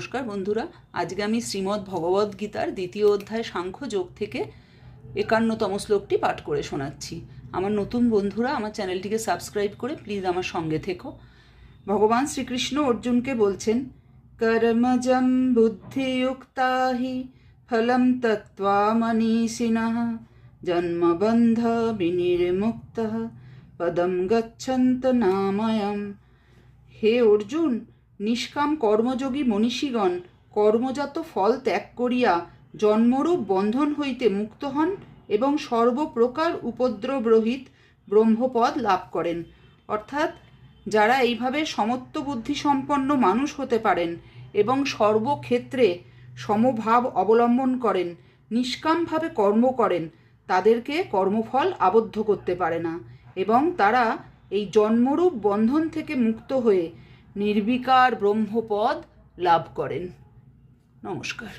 নমস্কার বন্ধুরা, আজকে আমি শ্রীমদ্ ভগবদ্ গীতার দ্বিতীয় অধ্যায় সাংখ্যযোগ থেকে 51তম শ্লোকটি পাঠ করে শোনাচ্ছি। আমার নতুন বন্ধুরা আমার চ্যানেলটিকে সাবস্ক্রাইব করে প্লিজ আমার সঙ্গে থেকো। ভগবান শ্রীকৃষ্ণ অর্জুনকে বলছেন, কর্মজম বুদ্ধিযুক্তা হি ফলম তত্ত্বা মনীষিণঃ জন্মবন্ধ বিনির্মুক্তঃ পদম গচ্ছন্ত নাময়ম। হে অর্জুন, নিষ্কাম কর্মযোগী মনীষীগণ কর্মজাত ফল ত্যাগ করিয়া জন্মরূপ বন্ধন হইতে মুক্ত হন এবং সর্বপ্রকার উপদ্রবরহিত ব্রহ্মপদ লাভ করেন। অর্থাৎ যারা এইভাবে সমত্ব বুদ্ধি সম্পন্ন মানুষ হতে পারেন এবং সর্বক্ষেত্রে সমভাব অবলম্বন করেন, নিষ্কামভাবে কর্ম করেন, তাদেরকে কর্মফল আবদ্ধ করতে পারে না এবং তারা এই জন্মরূপ বন্ধন থেকে মুক্ত হয়ে নির্বিকার ব্রহ্মপদ লাভ করেন। নমস্কার।